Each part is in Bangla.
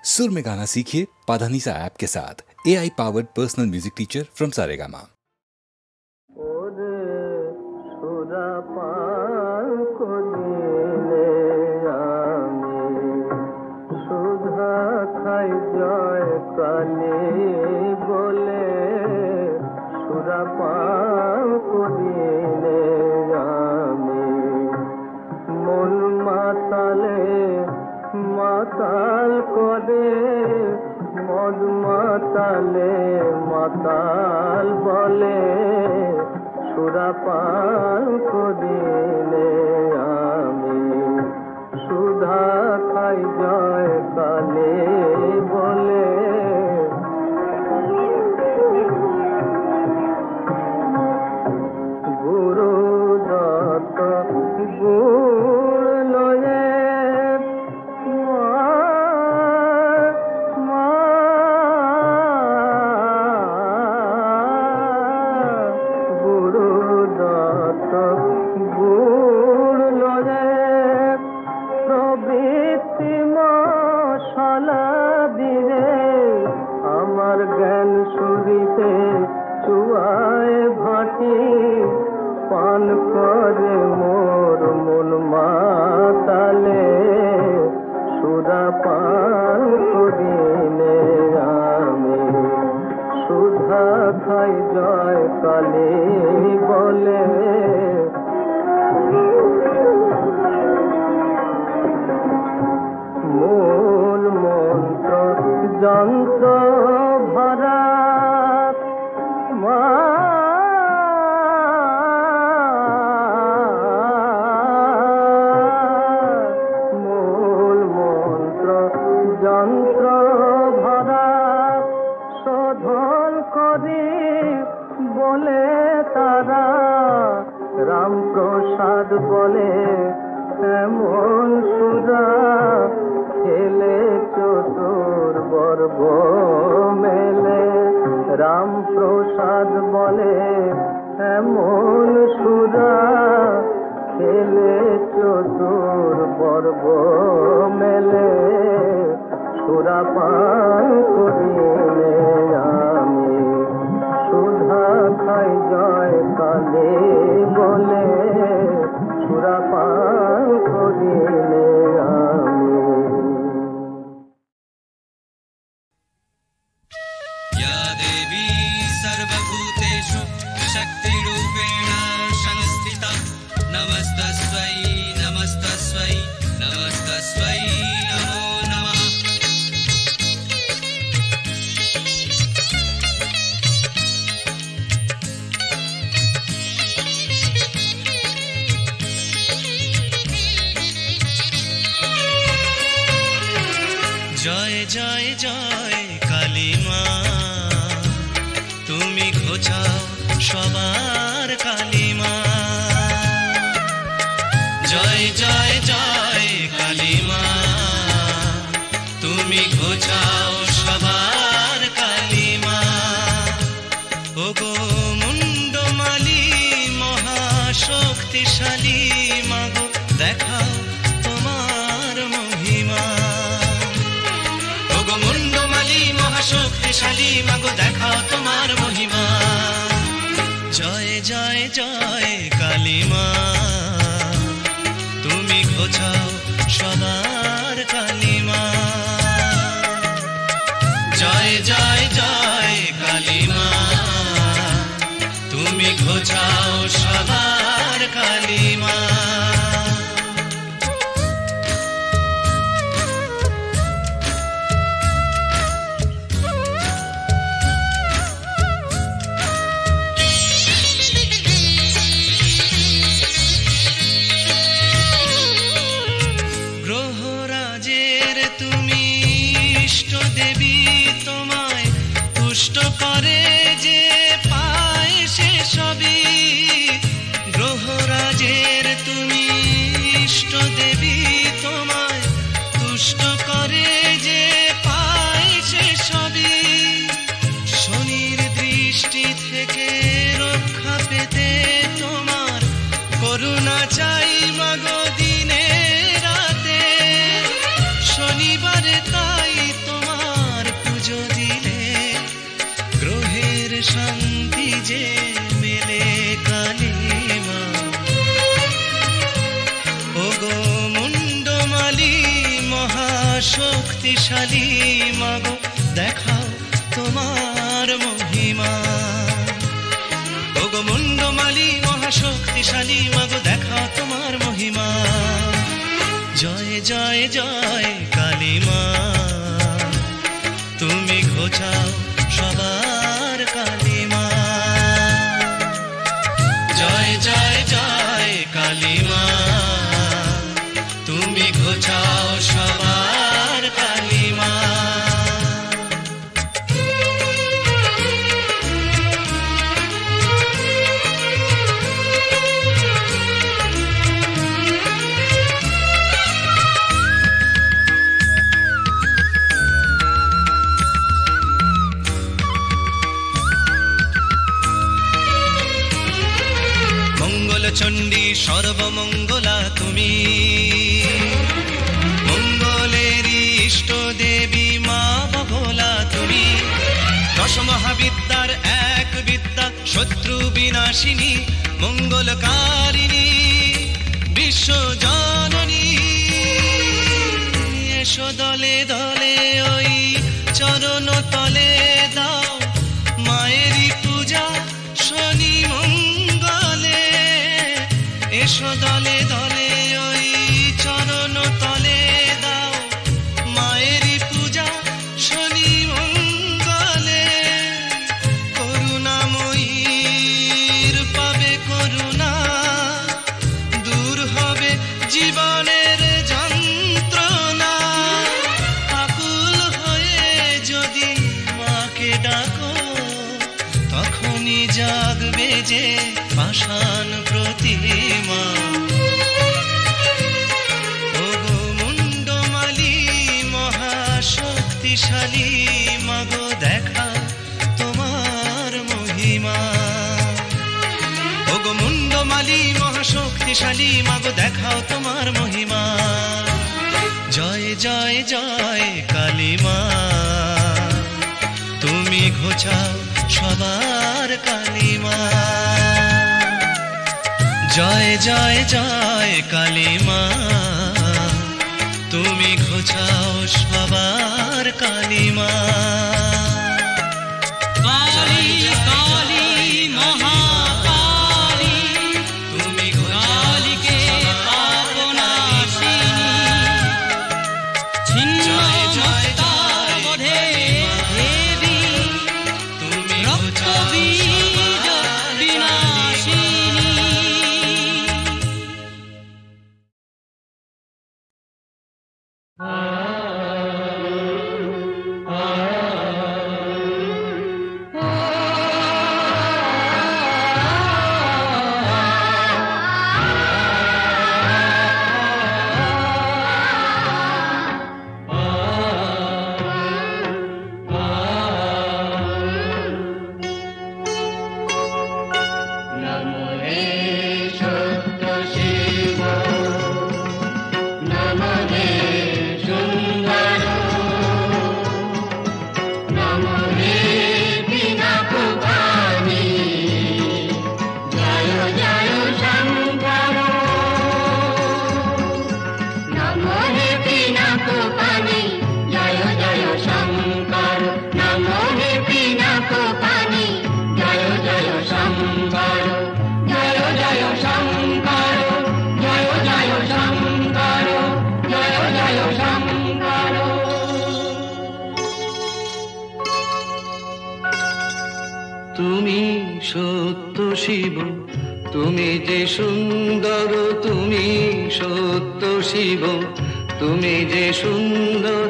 सुर में गाना सीखिए पाधानीसा ऐप के साथ। AI powered personal music teacher from Saregama. মাতাল করে মদ মাতালে মাতাল বলে সুরাপান করিলে আমি সুধা খাই জয় কালে বলে গুরু দত্ত গুড় লয়ে পান করে মোর মন মাতালে সুধা পান করিলে আমি সুধা খাই জয় কালে বলে মূল মন্ত্র যন্ত্র ভরা যন্ত্র ভরা শোধন করি বলে তারা রামপ্রসাদ বলে এমন সুরা খেলে চতুর বর্গ মেলে রামপ্রসাদ বলে এমন সুরা খেলে চতুর বর্গ মেলে সুরাপান করিলে আমি সুধা খাই জয় কালে বলে সুরাপান করিলে আমি या देवी सर्वभूतेषु शक्तिरूपेण संस्थिता नमस्तस्यै नमस्तस्यै नमस्तस्यै नमो नमः। জয় জয় জয় কালী মা, তুমি ঘোচাও সবার কালী মা। জয় জয় জয় কালী মা, তুমি ঘোচাও সবার কালী মা। ওগো মুন্ডমালি মহাশক্তিশালী মাগো, দেখাও তোমার মহিমা। ওগো মুন্ডমালি মহাশক্তিশালী মাগো, দেখাও তোমার মহিমা। জয় জয় জয় কালী মা, তুমি ঘোচাও সবার কালী মা। জয় জয় জয় কালী মা, তুমি ঘোচাও সবার কালী মা। গ্রহরাজের তুমি ইষ্ট দেবী, তোমায় তুষ্ট করে যে পায় সে সবই। গ্রহরাজের তুমি ইষ্ট দেবী, তোমায় তুষ্ট করে যে পায় সে সবই। শনির দৃষ্টি থেকে রক্ষা পেতে তোমার করুণা চাই মাগো দিনে রাতে। শনিবারে তাই তো মহাশক্তিশালী মাগো দেখাও তোমার মহিমা। ওগো মুন্ডমালী মহাশক্তিশালী মাগো দেখাও তোমার মহিমা। জয় জয় জয় কালী মা, তুমি ঘোচাও সবার কালিমা। জয় জয় জয় কালী মা, তুমি ঘোচাও সবার কালিমা। চণ্ডী সর্বমঙ্গলা তুমি, মঙ্গলেরই ইষ্ট দেবী মা বগলা তুমি। দশ মহাবিদ্যার এক বিদ্যা শত্রু বিনাশিনী, মঙ্গলকারিণী বিশ্ব জননী। এসো দলে দলে ওই চরণ তলে দাও মায়েরই পূজা শনি মঙ্গলে। এসো দলে দলে ওই চরণ তলে দাও মায়েরই পূজা শনি মঙ্গলে। করুণাময়ীর পাবে করুণা, দূর হবে জীবনের যন্ত্রণা। আকুল হয়ে যদি মাকে ডাকো, তখনই জাগবে যে পাষাণ প্রতিমা। ওগো মুন্ডমালী মহাশক্তিশালী মাগো দেখাও তোমার মহিমা। ওগো মুন্ডমালী মহাশক্তিশালী মাগো দেখাও তোমার মহিমা। জয় জয় জয় কালী মা, তুমি ঘোচাও সবার কালিমা। জয় জয় জয় কালী মা, তুমি ঘোচাও সবার কালিমা। কালী কালী মহাকালী, তুমি কালীকে পাপনাশিনী, ছিন্ন মস্তার বধে দেবী, তুমি রক্ত বীজ বিনাশিনী। তুমি সত্য শিব, তুমি যে সুন্দর, তুমি সত্য শিব, তুমি যে সুন্দর,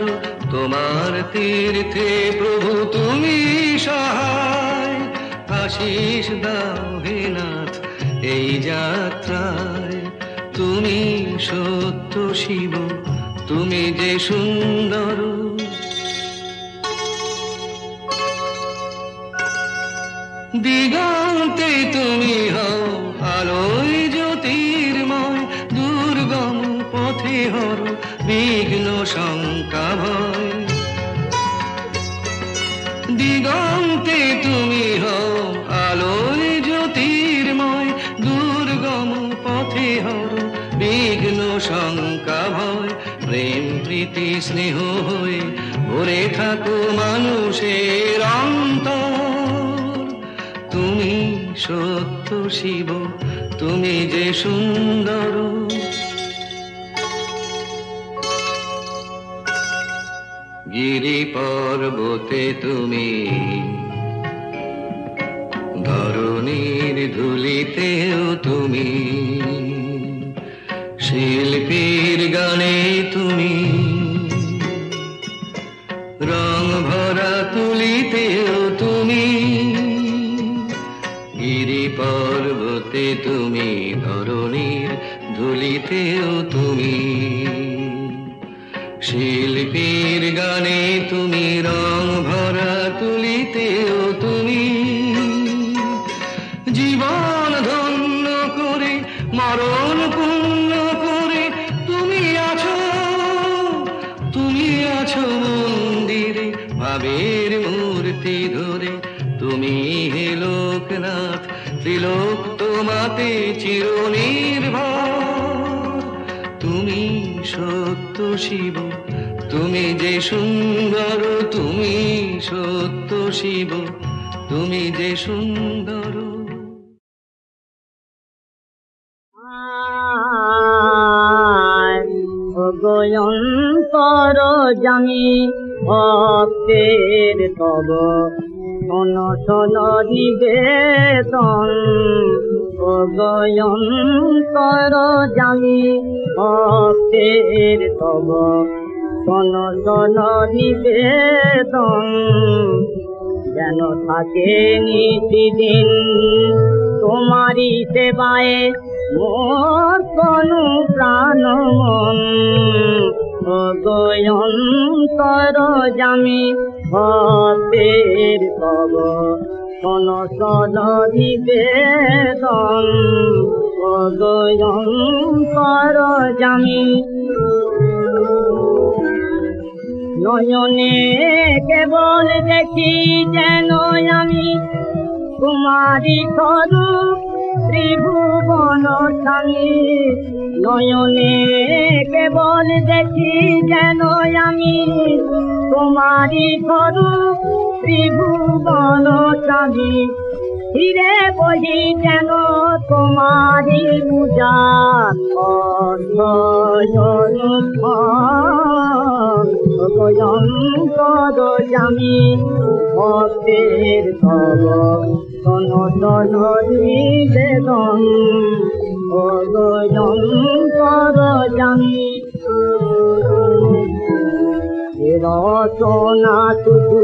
তোমার তীর্থে প্রভু তুমি সহায়। আশিস দাও হে নাথ এই যাত্রায়, তুমি সত্য শিব, তুমি যে সুন্দর। দিগন্তে তুমি হও আলোয় জ্যোতির্ময়, দুর্গম পথে হর বিঘ্ন শঙ্কা ভয়। দিগন্তে তুমি হও আলোয় জ্যোতির্ময়, দুর্গম পথে হর বিঘ্ন শঙ্কা ভয়। প্রেম প্রীতি স্নেহ হয়ে ভরে থাকো মানুষের অন্তর। তুমি সত্য শিব, তুমি যে সুন্দর। গিরি পর্বতে তুমি, ধরণীর ধুলিতেও তুমি, শিল্পীর গানে তুমি, রং ভরা তুলিতেও তুমি। গিরি পর্বতে তুমি, ধরণীর ধুলিতেও তুমি, শিল্পীর গানে তুমি, রং ভরা তুলিতেও তুমি। জীবন ধন্য করে মরণ পূর্ণ করে তুমি আছো, তুমি আছো মন্দিরে ভাবের মূর্তি ধরে। তুমি হে লোকনাথ, ত্রিলোক তোমাতে চিরনির্ভর। তুমি সত্য শিব, তুমি যে সুন্দর। তুমি সত্য শিব, তুমি যে সুন্দর। অন্তর জামি ভক্তের তব শোন শোন নিবেদন। অন্তর জামি ভক্তের তব শোন শোন নিবেদন। যেন থাকে নিতিদিন তোমারি সেবায় মোর তনু প্রাণ মন। অন্তর জামি ভক্তের তব শোন শোন নিবেদন। অন্তর জামি নয়নে কেবল দেখি যেন আমি তোমারি স্বরূপ ত্রিভুবন স্বামী। নয়নে কেবল দেখি যেন আমি তোমারি স্বরূপ ত্রিভুবন স্বামী। ফিরে বহি যেন তোমারি পূজা অন্তর জামি ভক্তের তব শোন শোন নিবেদন। অন্তর জামি রচনা শুধু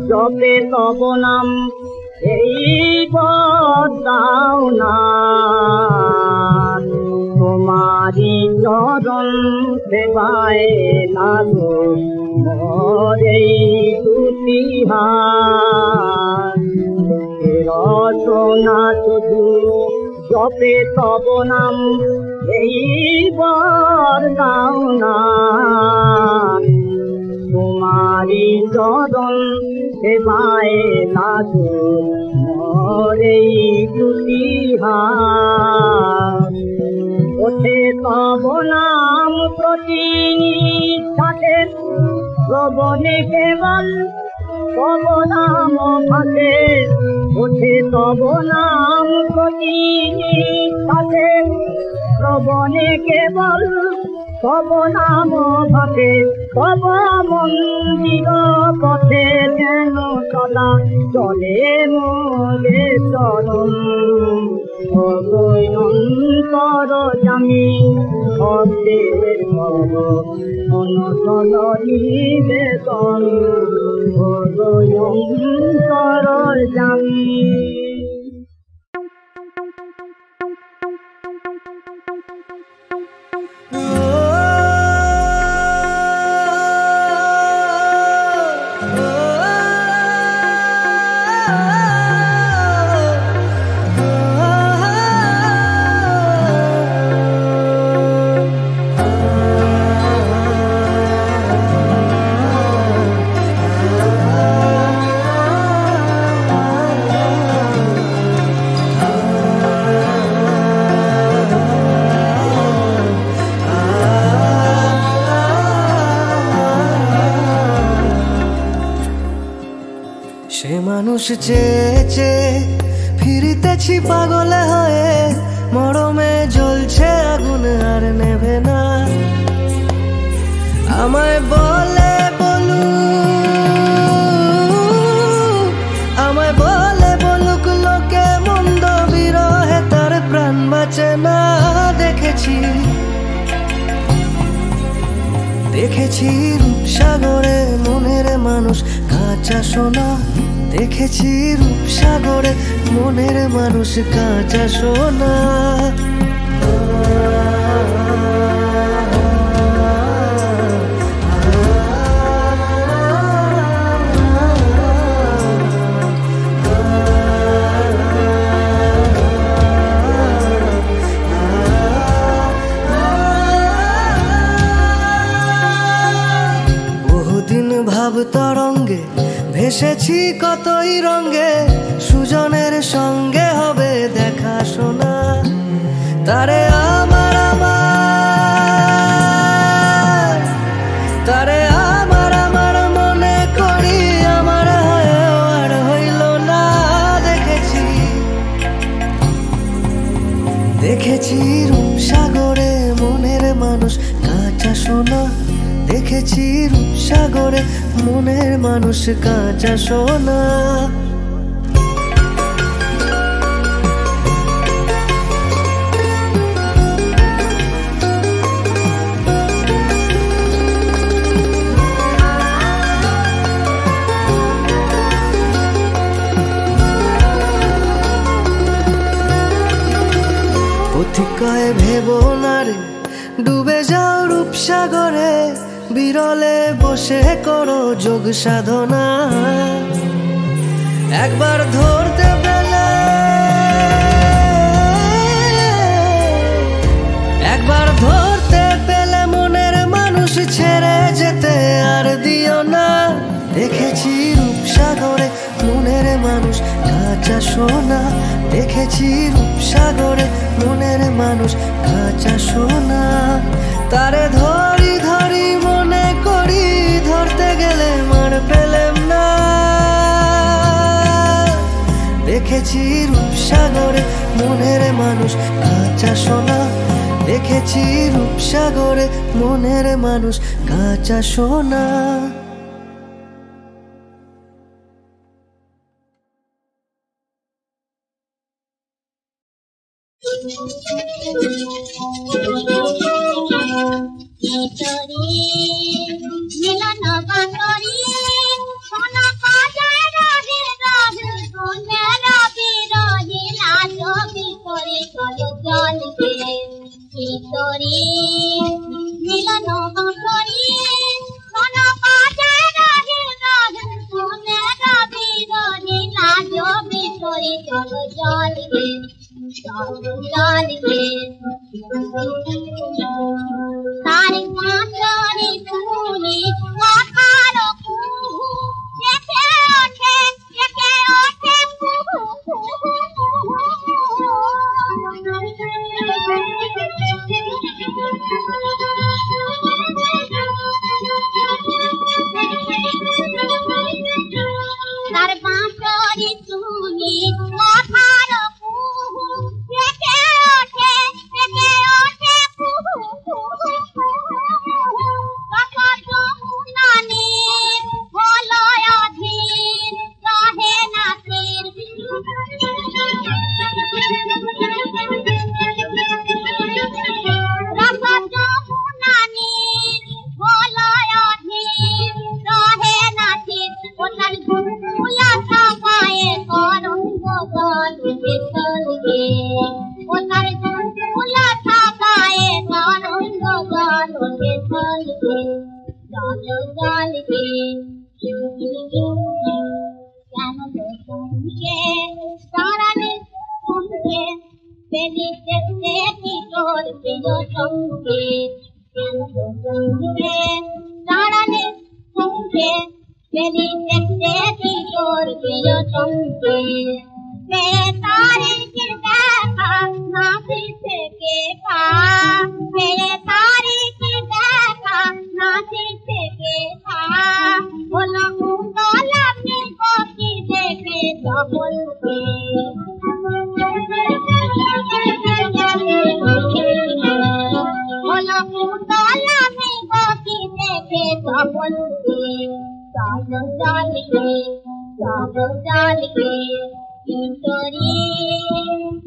জপে তব নাম, এই বদাও না। তোমারি চরণ সেবায় লাগো মরে দুটি হাত। রচনা শুধু জপে তব নাম, এই বদাও না। তোমারি চরণ সেবায় লাগো মরে দুটি হাত। ওঠে তব নাম প্রতি নিঃশ্বাসে, শ্রবণে কেবল তব নাম ভাসে। ওঠে তব নাম প্রতি নিঃশ্বাসে, শ্রবণে কেবল তব নাম ভাসে। তব মন্দির পথে যেন সদা চলে মোরে চরণ। অন্তর জামি ভক্তের তব শোন শোন নিবেদন। অন্তর জামি সে মানুষ চেয়ে চেয়ে ফিরিতেছি পাগলে হয়ে, মরমে জ্বলছে আগুন আর নেভে না। আমায় বলে আমায় বলে বলুক লোকে মন্দ বিরহে তার প্রাণ বাঁচে না। দেখেছি রূপসাগরে মনের মানুষ কাঁচা সোনা, দেখেছি রূপসাগরে মনের মানুষ কাঁচা সোনা। ভাব তরঙ্গে ভেসেছি কতই রঙে, সুজনের সঙ্গে হবে দেখা শোনা। তারে আমার আমার তারে আমার আমার মনে করি, আমার হয়েও আর হইল না। দেখেছি রূপসাগরে মনের মানুষ কাঁচা সোনা, দেখেছি রূপসাগরে মনের মানুষ কাঁচা সোনা। পথিকায় ভেবো না রে ডুবে যাও রূপসাগরে, বিরলে বসে করো যোগ সাধনা। একবার ধরতে পেলে মনের মানুষ ছেড়ে যেতে আর দিও না। দেখেছি রূপসাগরে মনের মানুষ কাঁচা সোনা, দেখেছি রূপসাগরে মনের মানুষ কাঁচা সোনা। তারে ধরি ধরি মনে করি, ধরতে গেলে মার পেলাম না। দেখেছি রূপসাগরে মনের মানুষ কাঁচা সোনা, দেখেছি রূপসাগরে মনের মানুষ কাঁচা সোনা। মিলন বাতরি কোন কাজায় রহে রহে সোনেরা বিরহে লাজবি করে চলো জলকে ভিতরে। মিলন বাতরি কোন কাজায় রহে রহে সোনেরা বিরহে লাজবি করে চলো জলকে জলকে। তারে কাঁচরে ফুলে কথার কুহু একে ওঠে কুহু কুহু তার বাঁশরে তুলি কথার কুহু একে ওঠে কুহু কুহু কত যমুনা নীর বলয় অধীর রহে না তীর। কত যমুনা নীর বলয় অধীর রহে না তীর। ওটার গুলা থাকায় করঙ্গ গল বেতলকে, ওটার গুলা থাকায় করঙ্গ গল বেতলকে জল জলকে। কেন তোমাকে তারানে তোমাকে পেলি দেখতে কি তোর প্রিয় সঙ্গে। কেন তোমাকে তারানে তোমাকে পেলি দেখতে কি তোর প্রিয় সঙ্গে। মেয়ে তারিখে দেখা নাচি থেকে খা, মেয়ে তারিখে দেখা নাচি থেকে খা। বলো মুদল আপনি কপি দে किशोरी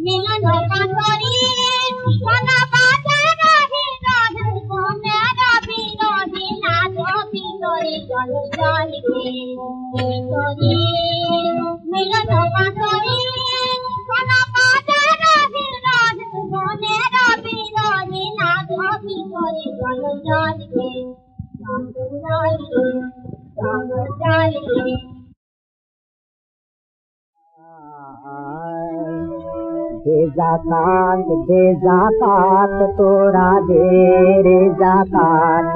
मिलन पाथरी सोना बाजा रही राज को मेरा विरोधी नाचो किशोरी चल चल के किशोरी मिलन पाथरी सोना बाजा रही राज को मेरा विरोधी नाचो किशोरी चल चल के दे जाकात तोरा दे रे जाकात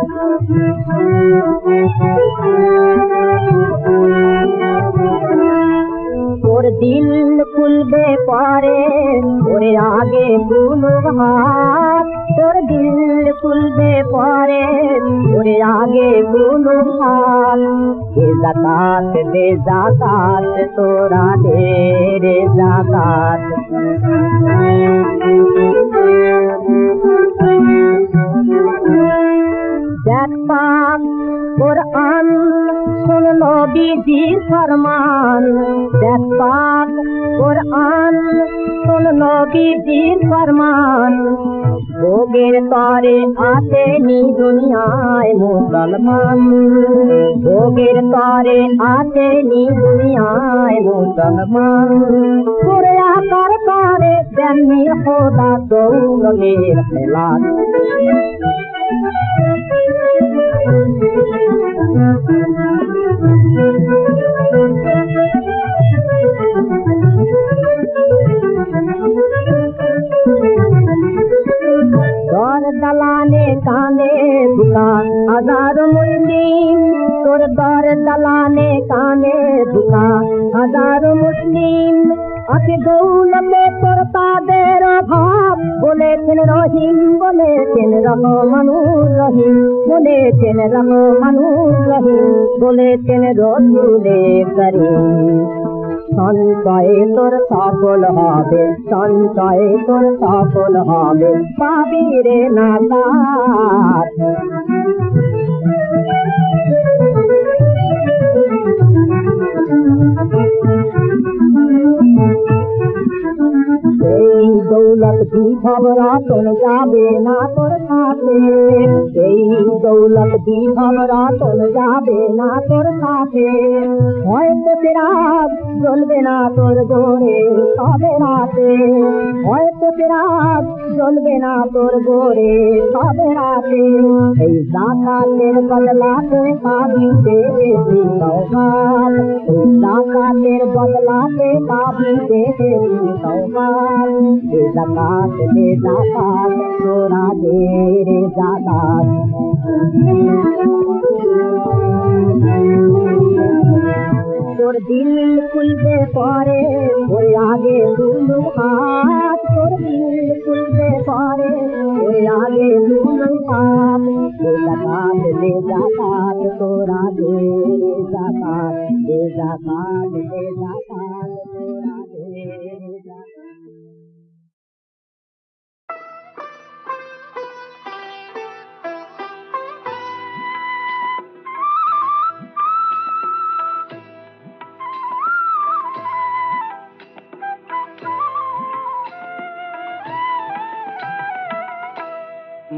तोर दिल खुलबे पारे तोरे आगे दुनो हाथ तोर दिल खुलबे पारे तोरे आगे दुनो हाथ दे जाकात तोरा दे रे जाकात देखपाक कुरान सुन लो बीजी फरमान देखपाक कुरान सुन लो बीजी फरमान भोगेर तारे आते नी दुनियाए मुसलमान भोगेर तारे आते नी दुनियाए मुसलमान कुरिया कर तारे जन्नी खुदा दौलगे खिलाफ दौर दलाने काने दुकान हजारों मुस्लिम तोर दौर दलाने काने दुकान हजारों मुस्लिम अति गौल में तोरता देरो भाव बोले तिन रहीम बोले तिन रहो मनु रहीम बोले तिन रहो मनु रहीम बोले तिन रसूले करीम সঞ্চয়ে তোর সফল হবে সঞ্চয়ে তোর সফল হবে পাবি রে নালাত এই দৌলত দি ভবরা তোর যাবে না তোর সাথে এই দৌলত দি ভবরা তোর যাবে না তোর সাথে হয়তো চিরাগ জ্বলবে না তোর গোরে তবে রাতে হয়তো চিরাগ জ্বলবে না তোর গোরে তবে রাতে এই জাকাতের বদলাতে পাবি দেবী সৌভাগ এই জাকাতের বদলাতে পাবি দেবী সৌভাগ দে জাকাত তোরা দে রে জাকাত তোর দিল খুলবে পরে ওর আগে দুনো হাত তোর দিল খুলবে পরে ওর আগে দুনো হাত দে জাকাত তোরা দে জাকাত দে জাকাত তোরা দে জাকাত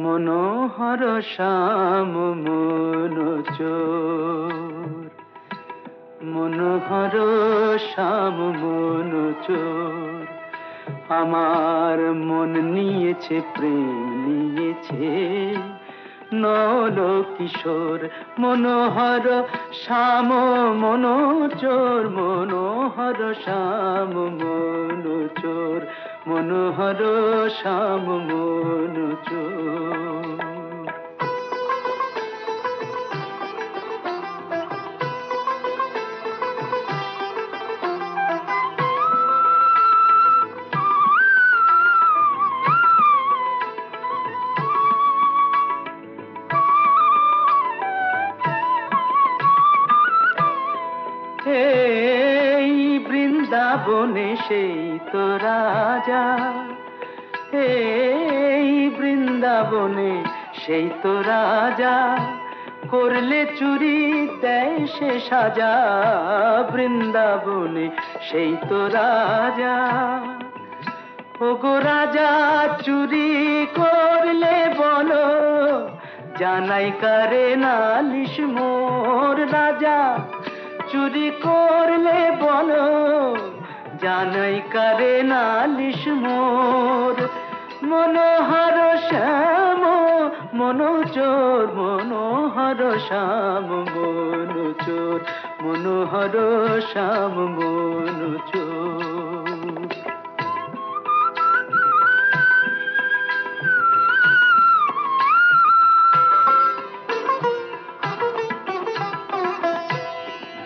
মনোহর শ্যাম মনোচোর মনোহর শ্যাম মনোচোর আমার মন নিয়েছে প্রেম নিয়েছে নল কিশোর মনোহর শ্যাম মনোচোর মনোহর শ্যাম মনোচোর মনোহর শ্যাম মনোচোর এই বৃন্দাবনে সেই তো রাজা এই বৃন্দাবনে সেই তো রাজা করলে চুরি দেয় সে সাজা, বৃন্দাবনে সেই তো রাজা। ওগো রাজা চুরি করলে বলো, জানাই কারে নালিশ মোর। রাজা চুরি করলে বলো, জানাই কারে নালিশ মোর। মনোহর শ্যাম মনোচোর, মনোহর শ্যাম মনোচোর, মনোহর শ্যাম মনোচোর।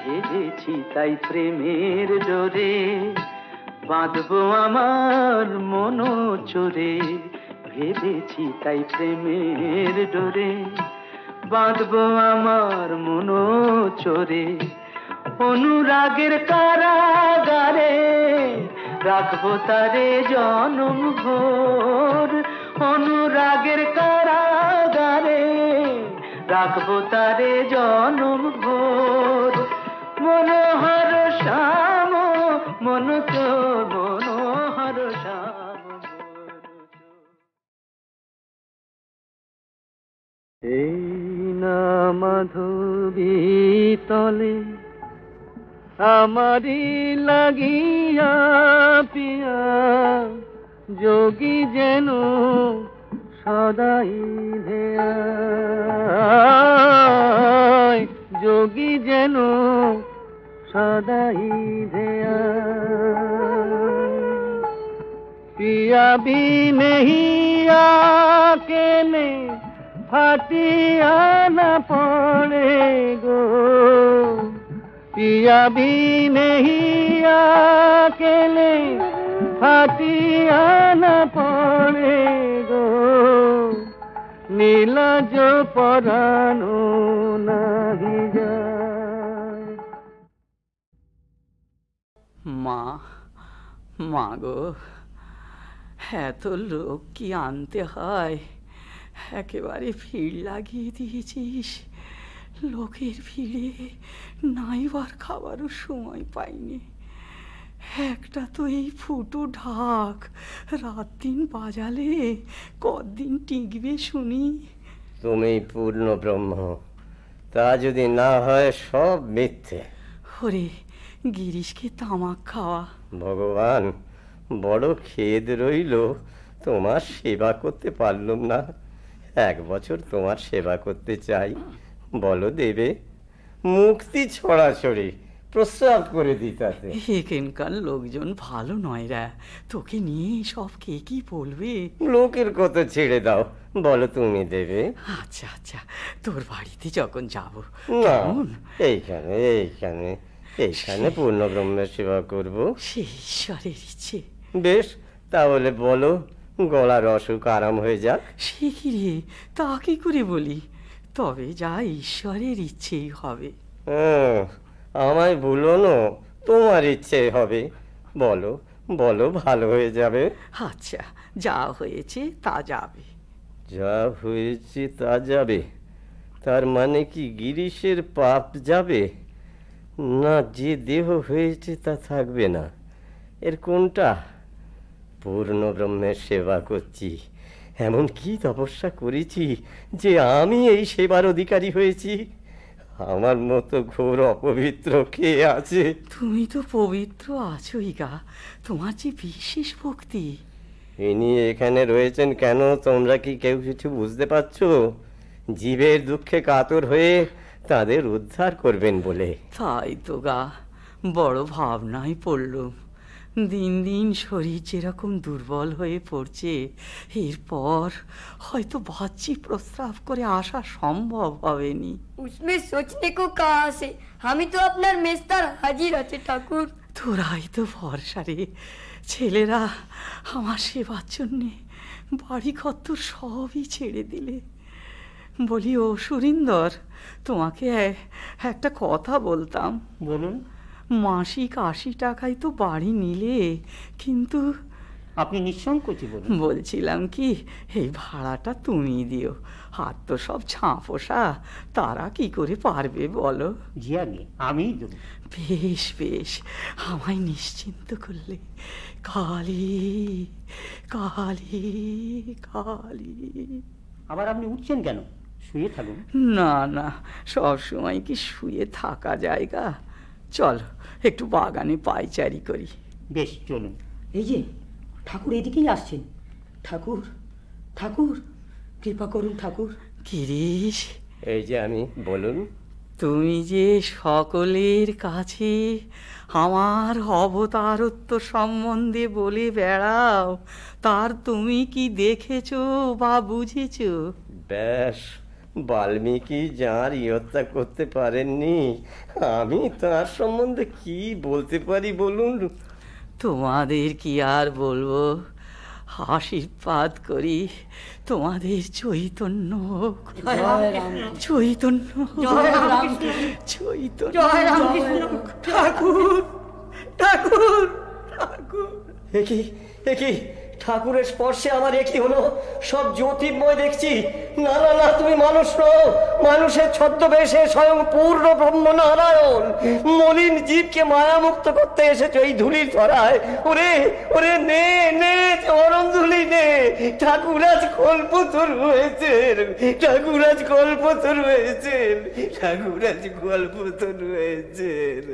ভেবেছি তাই প্রেমের ডোরে, বাঁধবো আমার মনোচোরে। ভেবেছি তাই প্রেমের ডোরে, বাঁধবো আমার মনোচোরে। অনুরাগের কারাগারে রাখবো তারে জনম ভোর। অনুরাগের কারাগারে রাখবো তারে জনম ভোর। মনোহর শ্যাম মনোচোর, মনোহর শ্যাম মনোচোর। এই না মাধবী তলে আমারি লাগিয়া পিয়া, যোগী যেন সদাই ধেয়া, যোগী যেন সদাই ধেয়া। পিয়া বিনহিয়া কেনে ফাটিয়া না পড়ে গো, পিয়া বিনহিয়া কেনে ফাটিয়া না পড়ে গো। নীলাজ পরানো নাহি যায়। মা, মা গো, এত লোক কি আনতে হয়? একেবারে ভিড় লাগিয়ে দিয়েছিস। লোকের ভিড়ে নাইবার খাবারও সময় পাইনি। একটা তো এই ফুটো ঢাক, রাত দিন বাজালে কদিন টিকবে শুনি। তুমি পূর্ণ ব্রহ্ম, তা যদি না হয় সব মিথ্যে। ওরে গিরিশকে তামাক খাওয়া। ভগবান, বড় খেদ রইল তোমার সেবা করতে পারলাম না। 1 বছর তোমার সেবা করতে চাই, বলো দেবে? মুক্তি ছড়াছড়ি প্রস্রাব করে দিতাতে। এখানকার লোকজন ভালো নয় রা, তোকে নিয়ে সব কে কি বলবে? লোকের কথা ছেড়ে দাও, বলো তুমি দেবে? আচ্ছা আচ্ছা, তোর বাড়িতে যখন যাব। না, এইখানে এইখানে এইখানে পূর্ণ ব্রহ্মের সেবা করব। সে ঈশ্বরের ইচ্ছে। বেশ, তাহলে বলো, গলার অসুখ আরাম হয়ে যাক। সে কি রে, তা কি করে বলি? তবে যা ঈশ্বরের ইচ্ছেই হবে। আমায় ভুলো না, তোমার ইচ্ছে হবে। বলো বলো, ভালো হয়ে যাবে। আচ্ছা, যা হয়েছে তা যাবে। যা হয়েছে তা যাবে, তার মানে কি গিরিশের পাপ যাবে? না, যে দেহ হয়েছে তা থাকবে না। এর কোনটা? পূর্ণ ব্রহ্মের সেবা করছি, এমন কি তপস্যা করেছি যে আমি এই সেবার অধিকারী হয়েছি? আমার মতো ঘোর অপবিত্র কে আছে? তুমি তো পবিত্র আছোই গা, তোমার যে বিশেষ ভক্তি। ইনি এখানে রয়েছেন কেন, তোমরা কি কেউ কিছু বুঝতে পারছো? জীবের দুঃখে কাতর হয়ে তাদের উদ্ধার করবেন বলে। তাই তো গা, বড় ভাবনায় পড়লুম। দিন দিন শরীর যেরকম দুর্বল হয়ে পড়ছে, এরপর হয়তো ভাবছি প্রস্রাব করে আসা সম্ভব হবেনি। उसमें सोचने को कहाँ से, हम ही तो अपना मेस्तर हाजिर আছে ঠাকুর। তোরাই তো ভরসা রে। ছেলেরা আমার সেবার জন্যে বাড়ি ঘর সবই ছেড়ে দিলে। বলি ও সুরিন্দর, তোমাকে একটা কথা বলতাম। বলুন। মাসিক 80 টাকায় তো বাড়ি নিলে, কিন্তু আপনি নিঃসংকোচে বলুন। বলছিলাম কি, এই ভাড়াটা তুমি দিও। হাত তো সব ছাঁপোষা, তারা কি করে পারবে বলো? জি আগে আমিই দেবো। বেশ বেশ, আমায় নিশ্চিন্ত করলে। কালী কালী কালী। আবার আপনি উঠছেন কেন? শুয়ে থাকুন। না না, সব সময় কি শুয়ে থাকা জায়গা? চল একটু বাগানে পায়চারি করি। বেশ চলুন। এই যে ঠাকুর এদিকেই আসছেন। ঠাকুর ঠাকুর, কৃপা করুন ঠাকুর। গিরিশ, এই যে আমি, বলুন। তুমি যে সকলের কাছে আমার অবতারত্ব সম্বন্ধে বলে বেড়াও, তার তুমি কি দেখেছো বা বুঝেছো? ব্যাস, বাল্মীকি যাঁর ইয়ত্তা করতে পারেননি, আমি তার সম্বন্ধে কি বলতে পারি বলুন? তোমাদের কি আর বলবো, আশীর্বাদ করি তোমাদের চৈতন্য হোক, চৈতন্য চৈতন্য। ঠাকুর ঠাকুর ঠাকুর। একই একই, ঠাকুরের স্পর্শে আমার একই হলো, সব জ্যোতির্ময় দেখছি। না না না, তুমি মানুষ নও, মানুষের ছদ্মবেশে স্বয়ং পূর্ণ ব্রহ্মনারায়ণ মলিন জীবকে মায়ামুক্ত করতে এসেছো এই ধুলির ধরায়। ওরে ওরে, নে নে চরণ ধুলি নে। ঠাকুর আজ কল্পতরু হয়েছেন, ঠাকুর আজ কল্পতরু হয়েছেন, ঠাকুর আজ কল্পতরু হয়েছেন।